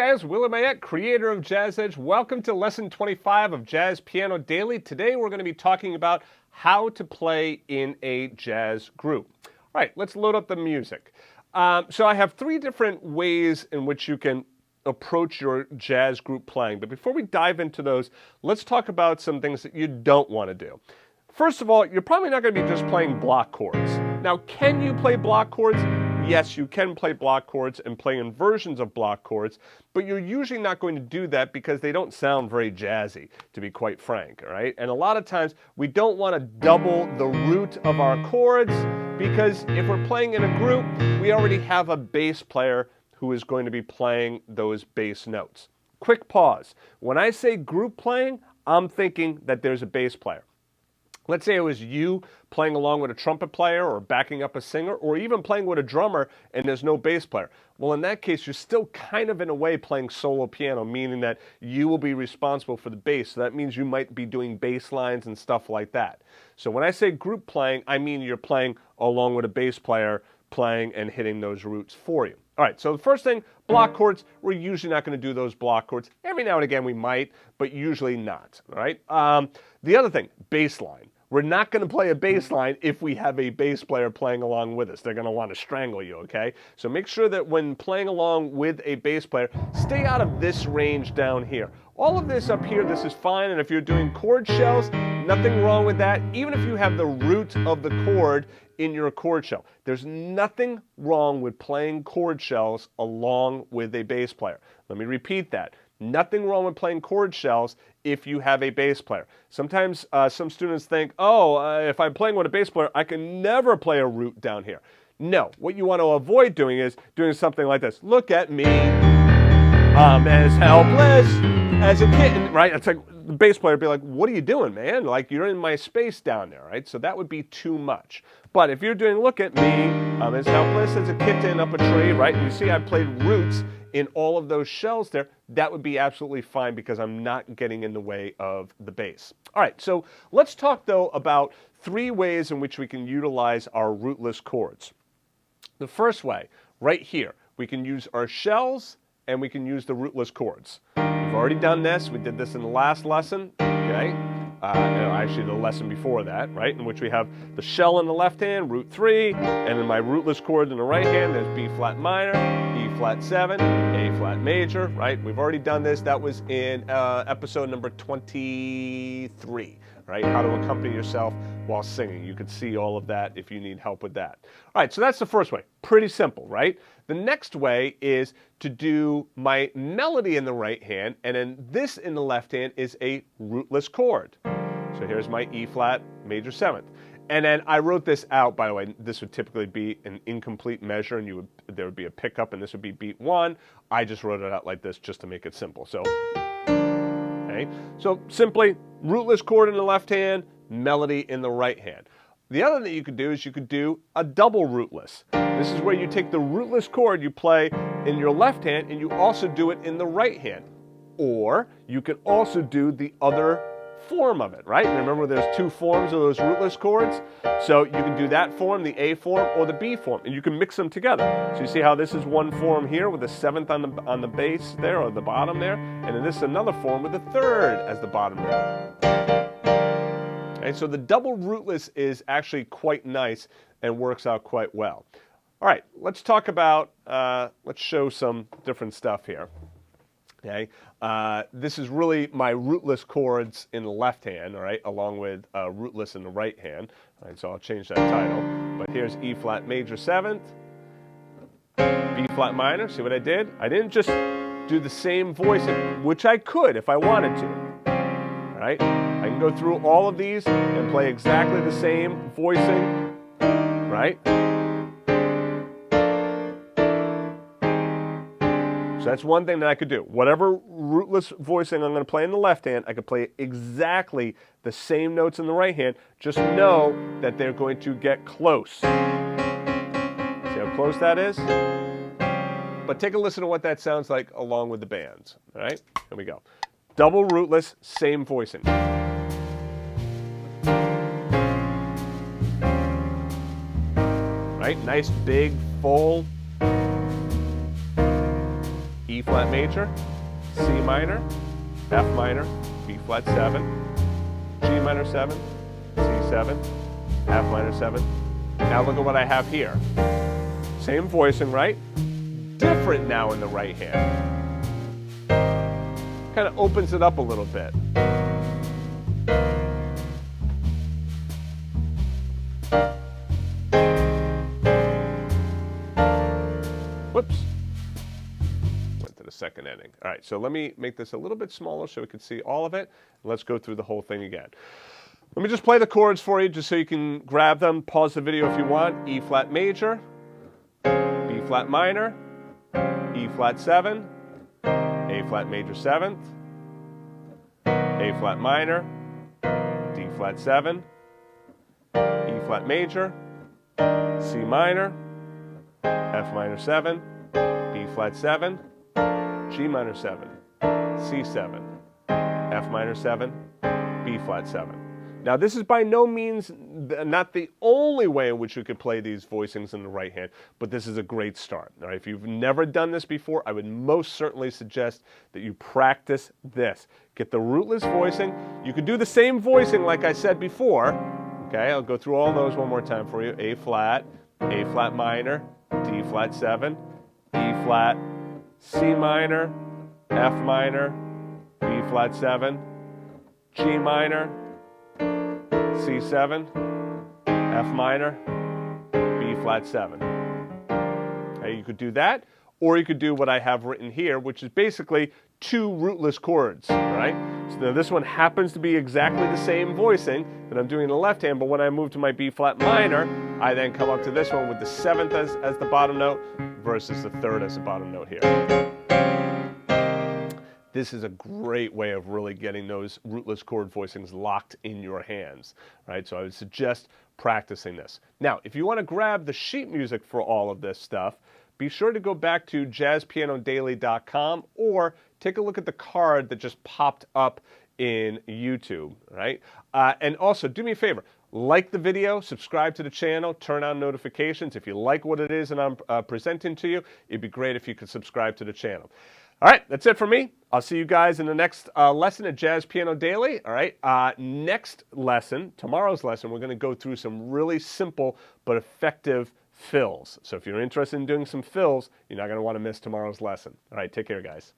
guys, Will Mayette, creator of JAZZEDGE. Welcome to lesson 25 of Jazz Piano Daily. Today we're going to be talking about how to play in a jazz group. All right, let's load up the music. So I have three different ways in which you can approach your jazz group playing. But before we dive into those, let's talk about some things that you don't want to do. First of all, you're probably not going to be just playing block chords. Now, can you play block chords? Yes, you can play block chords and play inversions of block chords, but you're usually not going to do that because they don't sound very jazzy, to be quite frank, all right? And a lot of times, we don't want to double the root of our chords because if we're playing in a group, we already have a bass player who is going to be playing those bass notes. Quick pause. When I say group playing, I'm thinking that there's a bass player. Let's say it was you playing along with a trumpet player or backing up a singer or even playing with a drummer and there's no bass player. Well, in that case, you're still kind of in a way playing solo piano, meaning that you will be responsible for the bass. So that means you might be doing bass lines and stuff like that. So when I say group playing, I mean you're playing along with a bass player playing and hitting those roots for you. All right, so the first thing, block chords, we're usually not going to do those block chords. Every now and again we might, but usually not, all right? The other thing, bass line. We're not going to play a bass line if we have a bass player playing along with us. They're going to want to strangle you, okay? So make sure that when playing along with a bass player, stay out of this range down here. All of this up here, this is fine, and if you're doing chord shells, nothing wrong with that, even if you have the root of the chord in your chord shell. There's nothing wrong with playing chord shells along with a bass player. Let me repeat that. Nothing wrong with playing chord shells if you have a bass player. Sometimes some students think, if I'm playing with a bass player, I can never play a root down here. No, what you want to avoid doing is doing something like this. Look at me, I'm as helpless as a kitten, right? It's like the bass player would be like, what are you doing, man? Like, you're in my space down there, right? So that would be too much. But if you're doing, look at me, I'm as helpless as a kitten up a tree, right? And you see I played roots in all of those shells there, that would be absolutely fine because I'm not getting in the way of the bass. All right, so let's talk though about three ways in which we can utilize our rootless chords. The first way, right here, we can use our shells and we can use the rootless chords. We've already done this. We did this in the last lesson, okay? Actually the lesson before that, right? In which we have the shell in the left hand, root 3, and in my rootless chord in the right hand, there's B flat minor, E flat 7, A flat major, right? We've already done this. That was in episode number 23, right? How to accompany yourself while singing. You can see all of that if you need help with that. All right, so that's the first way. Pretty simple, right? The next way is to do my melody in the right hand, and then this in the left hand is a rootless chord. So here's my E flat major 7th. And then I wrote this out, by the way. This would typically be an incomplete measure, and there would be a pickup, and this would be beat 1. I just wrote it out like this just to make it simple. So, okay. So simply, rootless chord in the left hand, melody in the right hand. The other thing that you could do is you could do a double rootless. This is where you take the rootless chord you play in your left hand, and you also do it in the right hand. Or you can also do the other form of it, right? Remember there's two forms of those rootless chords? So you can do that form, the A form, or the B form, and you can mix them together. So you see how this is one form here with the 7th on the bass there, or the bottom there, and then this is another form with the 3rd as the bottom there. Okay, so the double rootless is actually quite nice and works out quite well. All right, let's talk about, let's show some different stuff here. Okay, this is really my rootless chords in the left hand, all right, along with rootless in the right hand. All right, so I'll change that title. But here's E flat major 7th, B flat minor. See what I did? I didn't just do the same voicing, which I could if I wanted to. All right, I can go through all of these and play exactly the same voicing, right? So that's one thing that I could do. Whatever rootless voicing I'm going to play in the left hand, I could play exactly the same notes in the right hand. Just know that they're going to get close. See how close that is? But take a listen to what that sounds like along with the bands. All right, here we go. Double rootless, same voicing. Right, nice big full E flat major, C minor, F minor, B flat 7, G minor 7, C7, F minor 7. Now look at what I have here. Same voicing, right? Different now in the right hand. Kind of opens it up a little bit. Whoops. Went to the second ending. All right, so let me make this a little bit smaller so we can see all of it. Let's go through the whole thing again. Let me just play the chords for you just so you can grab them. Pause the video if you want. E flat major, B flat minor, E flat 7, A flat major 7th, A flat minor, D flat 7, E flat major, C minor, F minor 7, B flat 7, G minor 7, C7, F minor 7, B flat 7. Now this is by no means not the only way in which you could play these voicings in the right hand, but this is a great start. All right, if you've never done this before, I would most certainly suggest that you practice this. Get the rootless voicing. You could do the same voicing like I said before. Okay, I'll go through all those one more time for you. A flat minor, D flat 7, E flat, C minor, F minor, B flat 7, G minor, C7, F minor, B flat 7. Okay, you could do that, or you could do what I have written here, which is basically two rootless chords, right? So this one happens to be exactly the same voicing that I'm doing in the left hand, but when I move to my B flat minor, I then come up to this one with the 7th as the bottom note versus the 3rd as the bottom note here. This is a great way of really getting those rootless chord voicings locked in your hands, right? So I would suggest practicing this. Now, if you want to grab the sheet music for all of this stuff, be sure to go back to jazzpianodaily.com or take a look at the card that just popped up in YouTube, right? And also, do me a favor. Like the video, subscribe to the channel, turn on notifications. If you like what it is that I'm presenting to you, it'd be great if you could subscribe to the channel. All right, that's it for me. I'll see you guys in the next lesson at Jazz Piano Daily. All right, next lesson, tomorrow's lesson, we're going to go through some really simple but effective fills. So if you're interested in doing some fills, you're not going to want to miss tomorrow's lesson. All right, take care, guys.